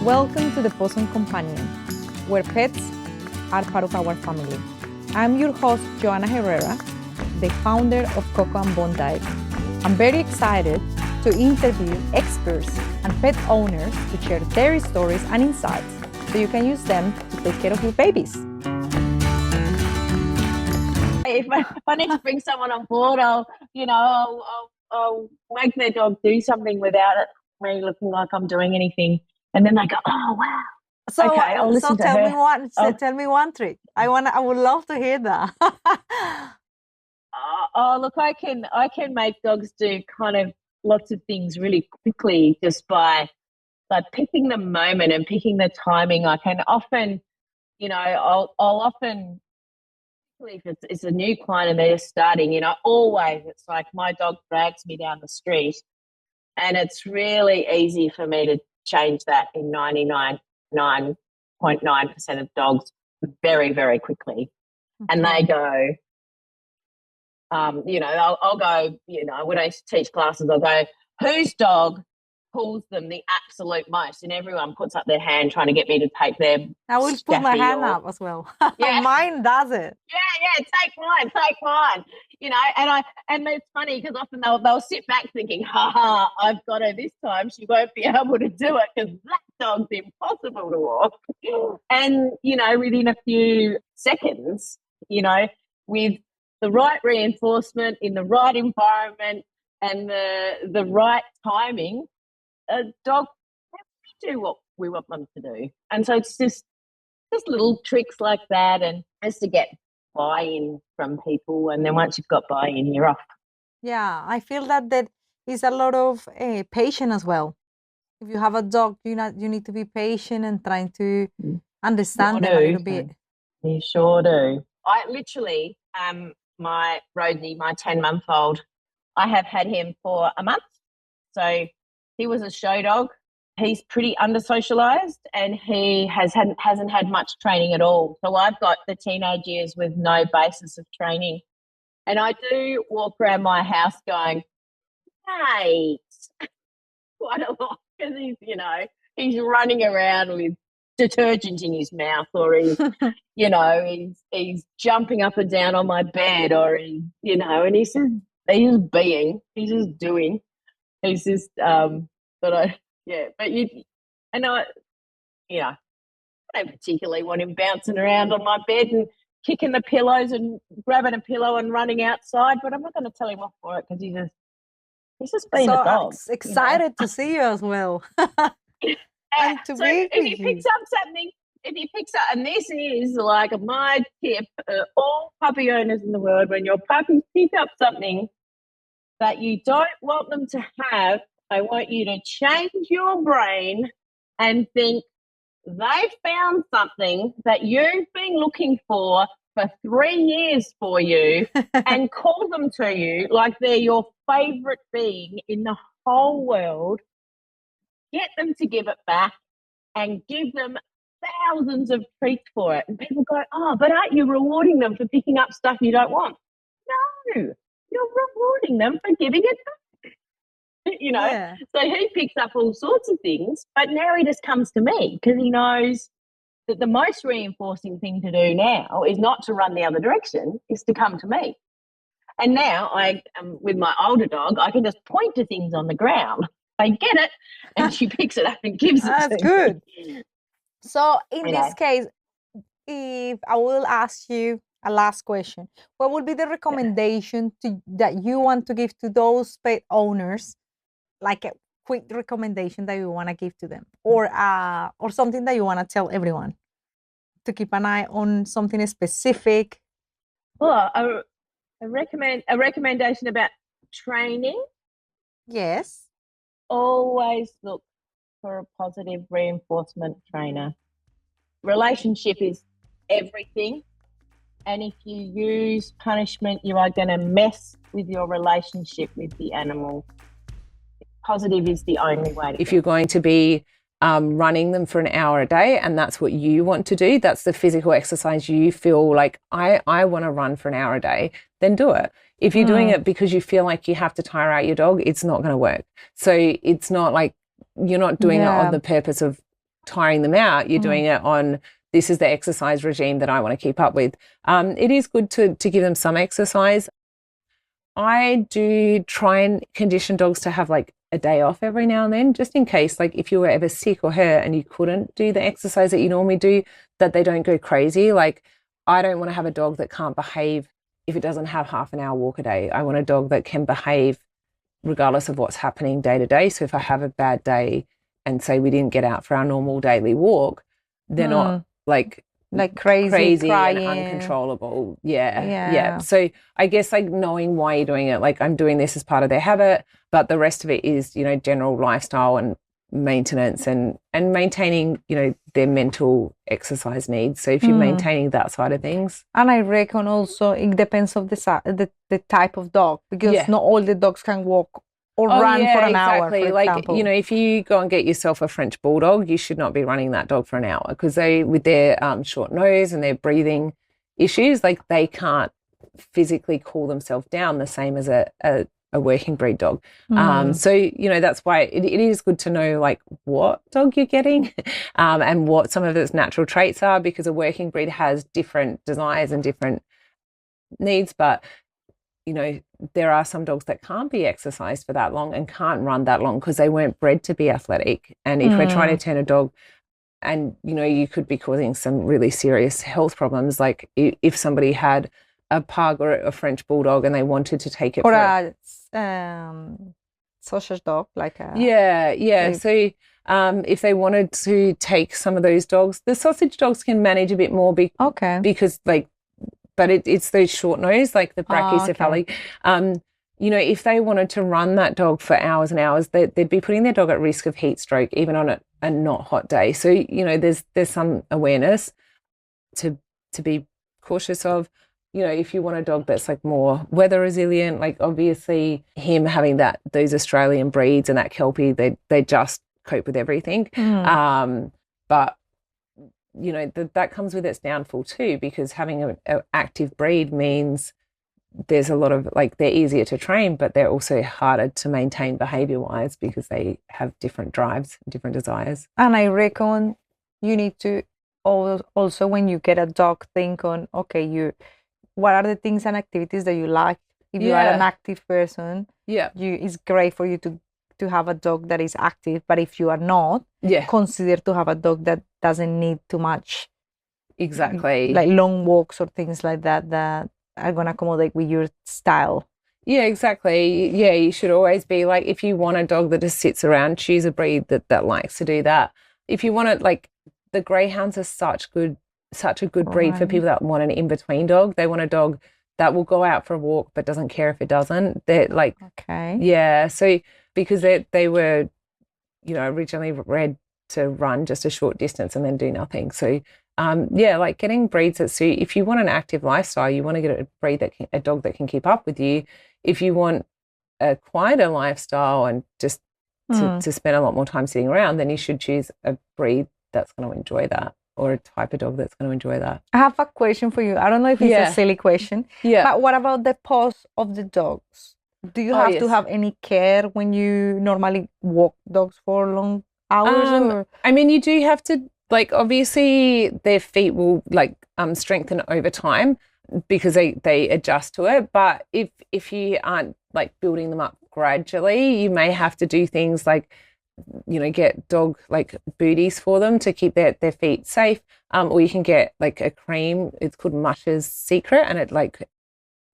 Welcome to the Pawsome Companion, where pets are part of our family. I'm your host, Johanna Herrera, the founder of Coco and Bone Diet. I'm very excited to interview experts and pet owners to share their stories and insights so you can use them to take care of your babies. If I need to bring someone on board, I'll make their dog do something without it me looking like I'm doing anything. And then they go, "Oh wow!" So, okay, I'll listen to tell her. me one. Tell me one trick. I would love to hear that. Look, I can make dogs do kind of lots of things really quickly just by picking the moment and picking the timing. I can often, I'll often, if it's a new client and they're just starting, always it's like my dog drags me down the street, and it's really easy for me to change that in 99.9% of dogs very, very quickly. Okay. And they go, I'll go, when I teach classes, I'll go, whose dog pulls them the absolute most? And everyone puts up their hand trying to get me to take their I will put my hand up as well. Yeah. Mine does it. Yeah, take mine. And it's funny because often they'll sit back thinking, I've got her this time. She won't be able to do it because that dog's impossible to walk. And, within a few seconds, with the right reinforcement in the right environment and the right timing, a dog can do what we want them to do. And so it's just little tricks like that, and just to get buy-in from people. And then once you've got buy-in, you're off. Yeah, I feel that there is a lot of patience as well. If you have a dog, you need to be patient and trying to understand them a little bit. You sure do. I literally, my Rosie, my 10-month-old, I have had him for a month. So he was a show dog. He's pretty under-socialised, and he hasn't had much training at all. So I've got the teenage years with no basis of training. And I do walk around my house going, hey, quite a lot, because he's running around with detergent in his mouth, or he's, he's jumping up and down on my bed, or and he's just being, he's just doing. He's just, I don't particularly want him bouncing around on my bed and kicking the pillows and grabbing a pillow and running outside, but I'm not going to tell him off for it because he's just being a dog. Excited to see you as well. And to be if he picks up something, and this is like my tip, all puppy owners in the world, when your puppies pick up something that you don't want them to have, I want you to change your brain and think they found something that you've been looking for 3 years for you and call them to you like they're your favourite being in the whole world. Get them to give it back and give them thousands of treats for it. And people go, but aren't you rewarding them for picking up stuff you don't want? No, you're rewarding them for giving it back. Yeah. So he picks up all sorts of things, but now he just comes to me because he knows that the most reinforcing thing to do now is not to run the other direction, is to come to me. And now with my older dog, I can just point to things on the ground. They get it, and she picks it up and gives it to me. That's good. So in this case, if I will ask you a last question, what would be the recommendation that you want to give to those pet owners, like a quick recommendation that you want to give to them, or something that you want to tell everyone to keep an eye on, something specific? Well, a recommendation about training. Yes. Always look for a positive reinforcement trainer. Relationship is everything. And if you use punishment, you are going to mess with your relationship with the animal. Positive is the only way. If you're going to be running them for an hour a day and that's what you want to do, that's the physical exercise you feel like, I want to run for an hour a day, then do it. If you're doing it because you feel like you have to tire out your dog, it's not going to work. So it's not like you're not doing it on the purpose of tiring them out. You're doing it on, this is the exercise regime that I want to keep up with. It is good to give them some exercise. I do try and condition dogs to have like a day off every now and then, just in case, like if you were ever sick or hurt and you couldn't do the exercise that you normally do, that they don't go crazy. Like I don't want to have a dog that can't behave if it doesn't have half an hour walk a day. I want a dog that can behave regardless of what's happening day to day. So if I have a bad day and say we didn't get out for our normal daily walk, they're not like crazy crying. and uncontrollable. Yeah. So I guess like knowing why you're doing it, like I'm doing this as part of their habit, but the rest of it is, you know, general lifestyle and maintenance and maintaining, you know, their mental exercise needs. So if you're maintaining that side of things. And I reckon also it depends of the type of dog, because not all the dogs can walk or run for an hour, for example. Like, you know, if you go and get yourself a French bulldog, you should not be running that dog for an hour, because they, with their short nose and their breathing issues, like they can't physically cool themselves down the same as a working breed dog. So, you know, that's why it is good to know like what dog you're getting and what some of its natural traits are, because a working breed has different desires and different needs. But you know, there are some dogs that can't be exercised for that long and can't run that long because they weren't bred to be athletic. And if we're trying to turn a dog, and, you know, you could be causing some really serious health problems, like if somebody had a pug or a French bulldog and they wanted to take it or a sausage dog, like a... Yeah. So if they wanted to take some of those dogs, the sausage dogs can manage a bit more because like, but it's those short nose, like the brachycephalic. You know, if they wanted to run that dog for hours and hours, they'd be putting their dog at risk of heat stroke, even on a not hot day. So, you know, there's some awareness to be cautious of. You know, if you want a dog that's like more weather resilient, like obviously him having those Australian breeds and that Kelpie, they just cope with everything. But you know, that comes with its downfall too, because having an active breed means there's a lot of, like, they're easier to train, but they're also harder to maintain behavior-wise because they have different drives, different desires. And I reckon you need to also, when you get a dog, think on, okay, what are the things and activities that you like? If you are an active person, it's great for you to have a dog that is active. But if you are not, consider to have a dog that doesn't need too much. Exactly. Like long walks or things like that are going to accommodate with your style. Yeah, exactly. Yeah, you should always be like, if you want a dog that just sits around, choose a breed that likes to do that. If you want it, like the greyhounds are such a good breed for people that want an in-between dog. They want a dog that will go out for a walk but doesn't care if it doesn't. They're like, so because they were, you know, originally bred to run just a short distance and then do nothing. So like getting breeds that suit. If you want an active lifestyle, you want to get a dog that can keep up with you. If you want a quieter lifestyle and just to spend a lot more time sitting around, then you should choose a breed that's going to enjoy that, or a type of dog that's going to enjoy that. I have a question for you. I don't know if it's a silly question, but what about the paws of the dogs? Do you have to have any care when you normally walk dogs for long hours? I mean, you do have to, like, obviously their feet will like strengthen over time because they adjust to it. But if you aren't like building them up gradually, you may have to do things like, you know, get dog like booties for them to keep their feet safe. Or you can get like a cream. It's called Mush's Secret, and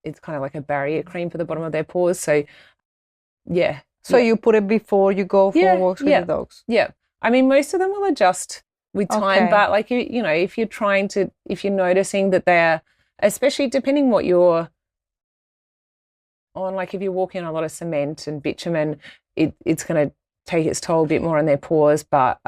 it's kind of like a barrier cream for the bottom of their paws. So So you put it before you go for walks with the dogs? Yeah. I mean, most of them will adjust with time, but like, you know, if you're noticing that they're, especially depending what you're on, like if you're walking on a lot of cement and bitumen, it's going to take its toll a bit more on their paws, but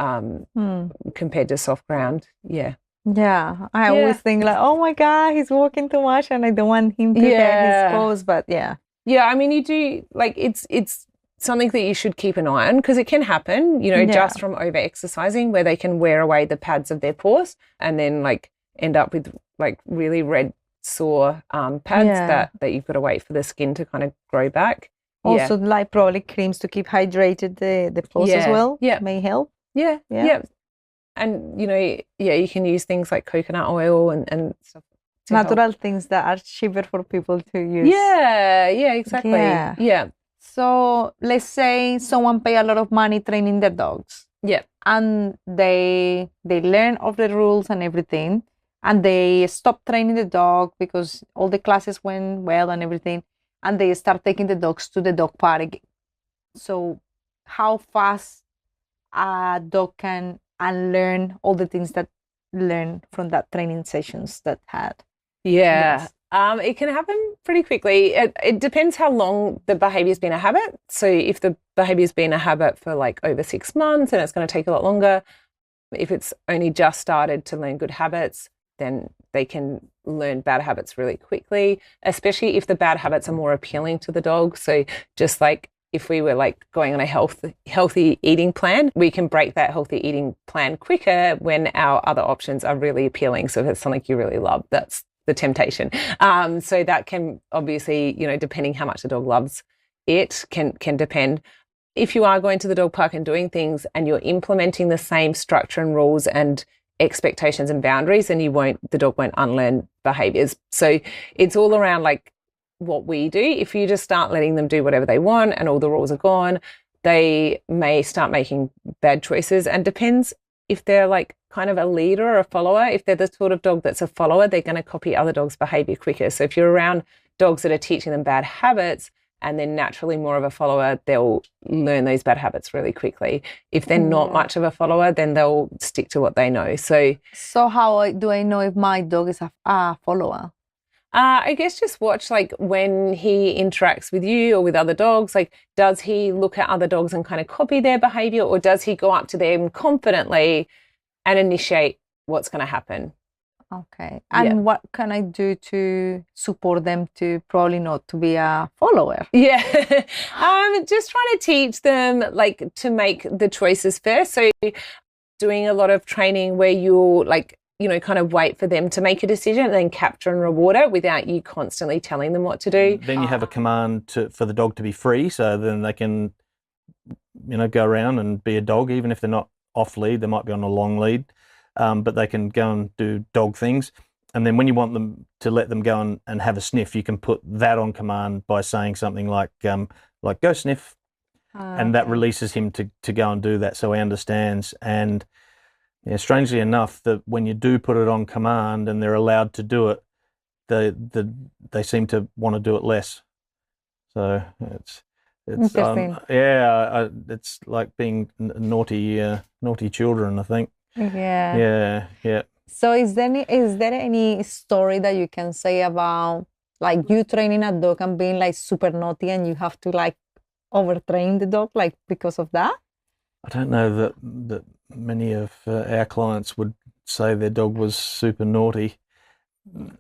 compared to soft ground, I always think like, oh my God, he's walking too much and I don't want him to get his paws, but I mean, you do, like, it's something that you should keep an eye on, because it can happen, you know, just from over exercising, where they can wear away the pads of their paws and then like end up with like really red sore pads that you've got to wait for the skin to kind of grow back. Also, like probably creams to keep hydrated the paws as well. May help. And, you can use things like coconut oil and stuff. Natural things that are cheaper for people to use. Yeah, exactly. Yeah. So let's say someone pay a lot of money training their dogs. Yeah. And they learn of the rules and everything, and they stop training the dog because all the classes went well and everything, and they start taking the dogs to the dog park again. So how fast a dog can unlearn all the things that learned from that training sessions that had? Yeah. Yes. It can happen pretty quickly. It depends how long the behavior's been a habit. So if the behavior's been a habit for like over 6 months, and it's going to take a lot longer. If it's only just started to learn good habits, then they can learn bad habits really quickly, especially if the bad habits are more appealing to the dog. So just like if we were like going on a healthy eating plan, we can break that healthy eating plan quicker when our other options are really appealing. So if it's something you really love, that's the temptation. So that can obviously, depending how much the dog loves it, can depend. If you are going to the dog park and doing things and you're implementing the same structure and rules and expectations and boundaries, then the dog won't unlearn behaviors. So it's all around like what we do. If you just start letting them do whatever they want and all the rules are gone, they may start making bad choices, and depends if they're like kind of a leader or a follower. If they're the sort of dog that's a follower, they're going to copy other dogs' behavior quicker. So if you're around dogs that are teaching them bad habits and then naturally more of a follower, they'll learn those bad habits really quickly. If they're not much of a follower, then they'll stick to what they know. So how do I know if my dog is a follower? I guess just watch like when he interacts with you or with other dogs, like does he look at other dogs and kind of copy their behavior, or does he go up to them confidently and initiate what's going to happen? Okay. And what can I do to support them to probably not to be a follower? Yeah. Just trying to teach them like to make the choices first. So doing a lot of training where you'll like, kind of wait for them to make a decision and then capture and reward it without you constantly telling them what to do. Then you have a command for the dog to be free, so then they can, go around and be a dog, even if they're not off lead. They might be on a long lead, but they can go and do dog things. And then when you want them to let them go and have a sniff, you can put that on command by saying something like go sniff, and that releases him to go and do that, so he understands. And strangely enough, that when you do put it on command and they're allowed to do it, they seem to want to do it less. So it's interesting. It's like being naughty children, I think. Yeah. Yeah. So is there any story that you can say about like you training a dog and being like super naughty and you have to like overtrain the dog like because of that? I don't know that many of our clients would say their dog was super naughty,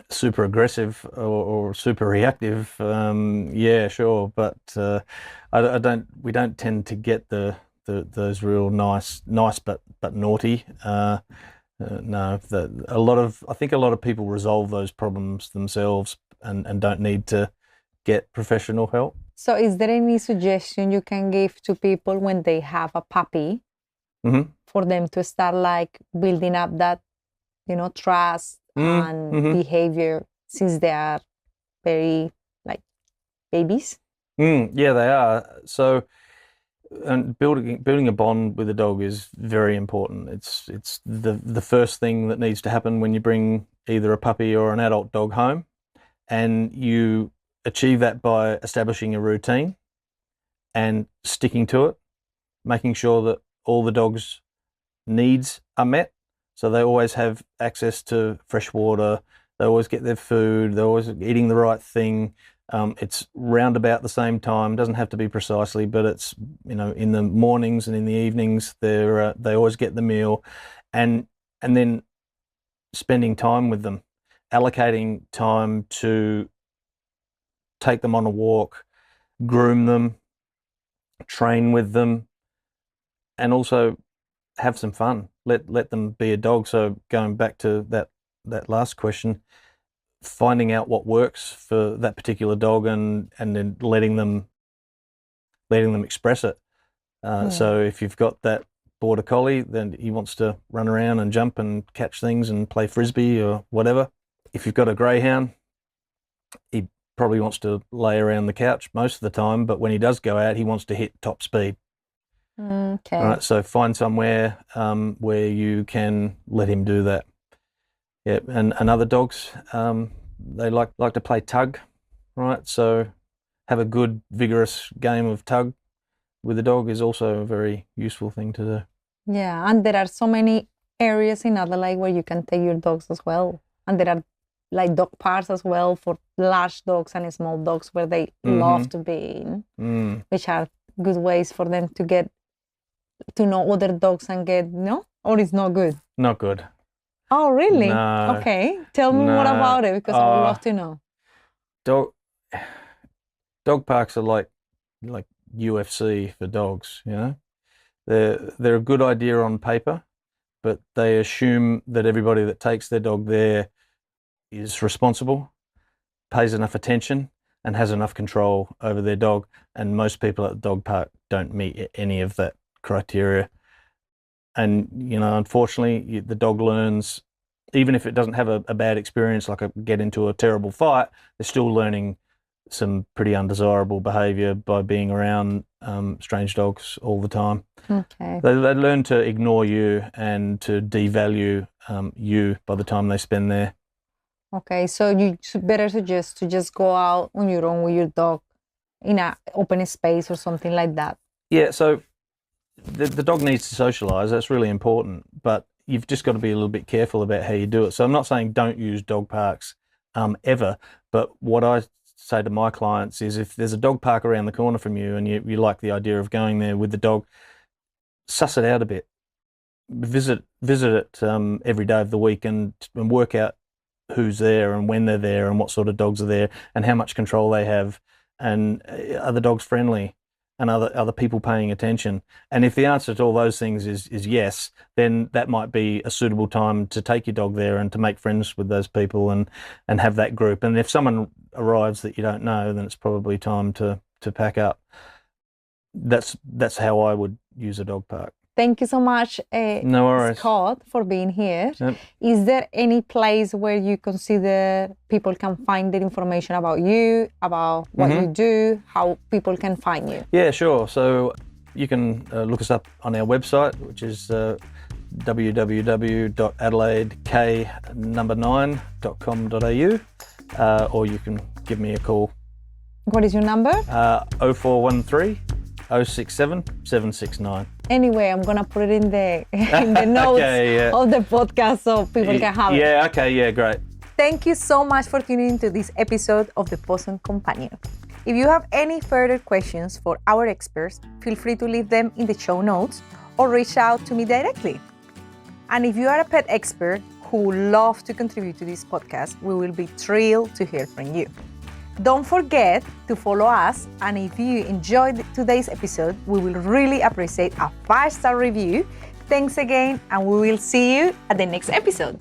super aggressive, or super reactive. Yeah, sure, but we don't tend to get those real nice but naughty. No, I think a lot of people resolve those problems themselves and don't need to get professional help. So is there any suggestion you can give to people when they have a puppy for them to start like building up that, trust and behavior since they are very like babies? Yeah, they are. So, and building a bond with a dog is very important. It's the first thing that needs to happen when you bring either a puppy or an adult dog home, and you achieve that by establishing a routine and sticking to it, making sure that all the dog's needs are met. So they always have access to fresh water, they always get their food, they're always eating the right thing. It's round about the same time, doesn't have to be precisely, but it's, in the mornings and in the evenings, they always get the meal, and then spending time with them, allocating time to take them on a walk, groom them, train with them, and also have some fun. Let them be a dog. So going back to that last question, finding out what works for that particular dog and then letting them express it. So if you've got that Border Collie, then he wants to run around and jump and catch things and play frisbee or whatever. If you've got a greyhound, he probably wants to lay around the couch most of the time, but when he does go out, he wants to hit top speed. Okay. Right, so find somewhere where you can let him do that. Yeah, and other dogs, they like to play tug, right? So have a good, vigorous game of tug with the dog is also a very useful thing to do. Yeah, and there are so many areas in Adelaide where you can take your dogs as well. And there are like dog parks as well for large dogs and small dogs where they love to be in, which are good ways for them to get to know other dogs and get, no? Or it's not good? Not good. Oh, really? No. Okay. Tell me more about it because I would love to know. Dog parks are like UFC for dogs, you know? They're a good idea on paper, but they assume that everybody that takes their dog there is responsible, pays enough attention, and has enough control over their dog. And most people at the dog park don't meet any of that criteria. And, you know, unfortunately, the dog learns, even if it doesn't have a bad experience, like get into a terrible fight, they're still learning some pretty undesirable behaviour by being around strange dogs all the time. Okay. They learn to ignore you and to devalue you by the time they spend there. Okay, so you better suggest to just go out on your own with your dog in an open space or something like that. Yeah, so the dog needs to socialise. That's really important, but you've just got to be a little bit careful about how you do it. So I'm not saying don't use dog parks ever, but what I say to my clients is if there's a dog park around the corner from you and you like the idea of going there with the dog, suss it out a bit. Visit it every day of the week and work out who's there and when they're there and what sort of dogs are there and how much control they have and are the dogs friendly and other people paying attention. And if the answer to all those things is yes, then that might be a suitable time to take your dog there and to make friends with those people and have that group. And if someone arrives that you don't know, then it's probably time to pack up. That's how I would use a dog park. Thank you so much, No worries. Scott, for being here. Yep. Is there any place where you consider people can find the information about you, about what you do, how people can find you? Yeah, sure. So you can look us up on our website, which is www.adelaidek9.com.au, or you can give me a call. What is your number? 0413 067 769. Anyway, I'm going to put it in the notes of the podcast so people can have it. Yeah, okay, yeah, great. Thank you so much for tuning into this episode of the Pawsome Companion. If you have any further questions for our experts, feel free to leave them in the show notes or reach out to me directly. And if you are a pet expert who would love to contribute to this podcast, we will be thrilled to hear from you. Don't forget to follow us, and if you enjoyed today's episode, we will really appreciate a 5-star review. Thanks again, and we will see you at the next episode.